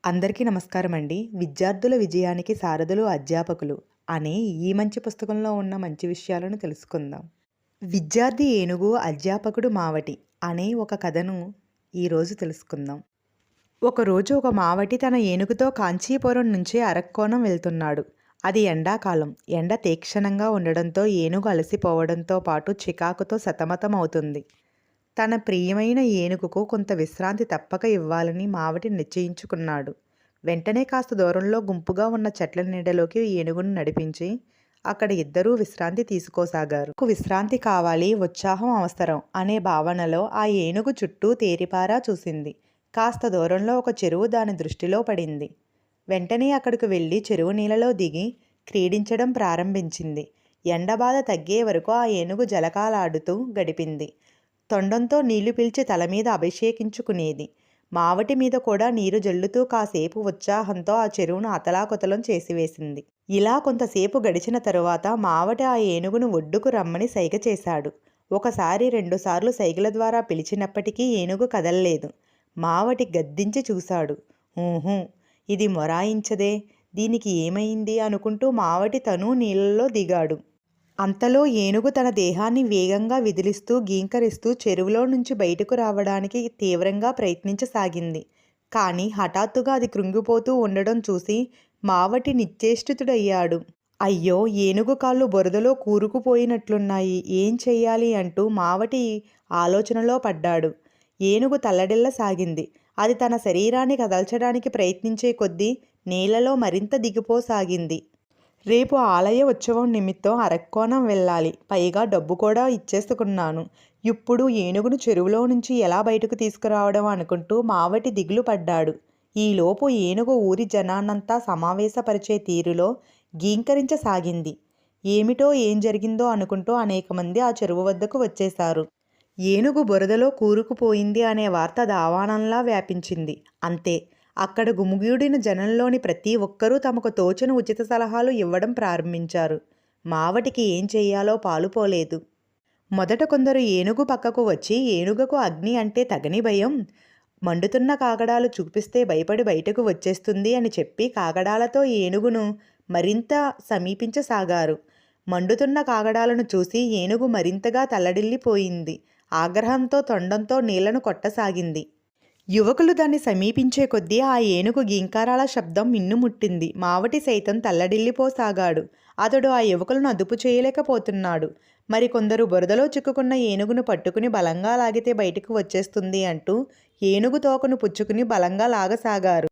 అందరికీ నమస్కారం అండి. విద్యార్థుల విజయానికి సారథులు అధ్యాపకులు అనే ఈ మంచి పుస్తకంలో ఉన్న మంచి విషయాలను తెలుసుకుందాం. విద్యార్థి ఏనుగు అధ్యాపకుడు మావటి అనే ఒక కథను ఈరోజు తెలుసుకుందాం. ఒకరోజు ఒక మావటి తన ఏనుగుతో కాంచీపురం నుంచి అరక్కోణం వెళ్తున్నాడు. అది ఎండాకాలం. ఎండ తీక్షణంగా ఉండడంతో ఏనుగు అలసిపోవడంతో పాటు చికాకుతో సతమతం అవుతుంది. తన ప్రియమైన ఏనుగుకు కొంత విశ్రాంతి తప్పక ఇవ్వాలని మావటి నిశ్చయించుకున్నాడు. వెంటనే కాస్త దూరంలో గుంపుగా ఉన్న చెట్ల నీడలోకి ఏనుగును నడిపించి అక్కడ ఇద్దరూ విశ్రాంతి తీసుకోసాగారు. విశ్రాంతి కావాలి, ఉత్సాహం అవసరం అనే భావనలో ఆ ఏనుగు చుట్టూ తేరిపారా చూసింది. కాస్త దూరంలో ఒక చెరువు దాని దృష్టిలో పడింది. వెంటనే అక్కడికి వెళ్ళి చెరువు నీళ్ళలో దిగి క్రీడించడం ప్రారంభించింది. ఎండబాధ తగ్గే వరకు ఆ ఏనుగు జలకాలాడుతూ గడిపింది. తొండంతో నీళ్లు పీల్చి తల మీద అభిషేకించుకునేది. మావటి మీద కూడా నీరు జల్లుతూ కాసేపు ఉత్సాహంతో ఆ చెరువును అతలాకుతలం చేసివేసింది. ఇలా కొంతసేపు గడిచిన తరువాత మావటి ఆ ఏనుగును ఒడ్డుకు రమ్మని సైగ చేశాడు. ఒకసారి రెండుసార్లు సైగల ద్వారా పిలిచినప్పటికీ ఏనుగు కదల్లేదు. మావటి గద్దించి చూశాడు. ఊహూ, ఇది మొరాయించదే, దీనికి ఏమైంది అనుకుంటూ మావటి తను నీళ్ళలో దిగాడు. అంతలో ఏనుగు తన దేహాన్ని వేగంగా విదిలిస్తూ గీంకరిస్తూ చెరువులో నుంచి బయటకు రావడానికి తీవ్రంగా ప్రయత్నించసాగింది. కానీ హఠాత్తుగా అది కృంగిపోతూ ఉండడం చూసి మావటి నిశ్చేష్టితుడయ్యాడు. అయ్యో, ఏనుగు కాళ్ళు బురదలో కూరుకుపోయినట్లున్నాయి, ఏం చెయ్యాలి అంటూ మావటి ఆలోచనలో పడ్డాడు. ఏనుగు తల్లడిల్లసాగింది. అది తన శరీరాన్ని కదల్చడానికి ప్రయత్నించే కొద్దీ నీళ్లలో మరింత దిగిపోసాగింది. రేపు ఆలయ ఉత్సవం నిమిత్తం అరక్కోణం వెళ్ళాలి, పైగా డబ్బు కూడా ఇచ్చేసుకున్నాను. ఇప్పుడు ఏనుగును చెరువులో నుంచి ఎలా బయటకు తీసుకురావడం అనుకుంటూ మావటి దిగులు పడ్డాడు. ఈలోపు ఏనుగు ఊరి జనాన్నంతా సమావేశపరిచే తీరులో గీంకరించసాగింది. ఏమిటో ఏం జరిగిందో అనుకుంటూ అనేక మంది ఆ చెరువు వద్దకు వచ్చేశారు. ఏనుగు బురదలో కూరుకుపోయింది అనే వార్త దావానంలా వ్యాపించింది. అంతే, అక్కడ గుమిగూడిన జనంలోని ప్రతి ఒక్కరూ తమకు తోచిన ఉచిత సలహాలు ఇవ్వడం ప్రారంభించారు. మావటికి ఏం చెయ్యాలో పాలుపోలేదు. మొదట కొందరు ఏనుగు పక్కకు వచ్చి ఏనుగుకు అగ్ని అంటే తగని భయం, మండుతున్న కాగడాలు చూపిస్తే భయపడి బయటకు వచ్చేస్తుంది అని చెప్పి కాగడాలతో ఏనుగును మరింత సమీపించసాగారు. మండుతున్న కాగడాలను చూసి ఏనుగు మరింతగా తల్లడిల్లిపోయింది. ఆగ్రహంతో తొండంతో నీళ్లను కొట్టసాగింది. యువకులు దాన్ని సమీపించే కొద్దీ ఆ ఏనుగు గీంకారాల శబ్దం మిన్నుముట్టింది. మావటి సైతం తల్లడిల్లిపోసాగాడు. అతడు ఆ యువకులను అదుపు చేయలేకపోతున్నాడు. మరికొందరు బురదలో చిక్కుకున్న ఏనుగును పట్టుకుని బలంగా లాగితే బయటకు వచ్చేస్తుంది అంటూ ఏనుగు తోకను పుచ్చుకుని బలంగా లాగసాగారు.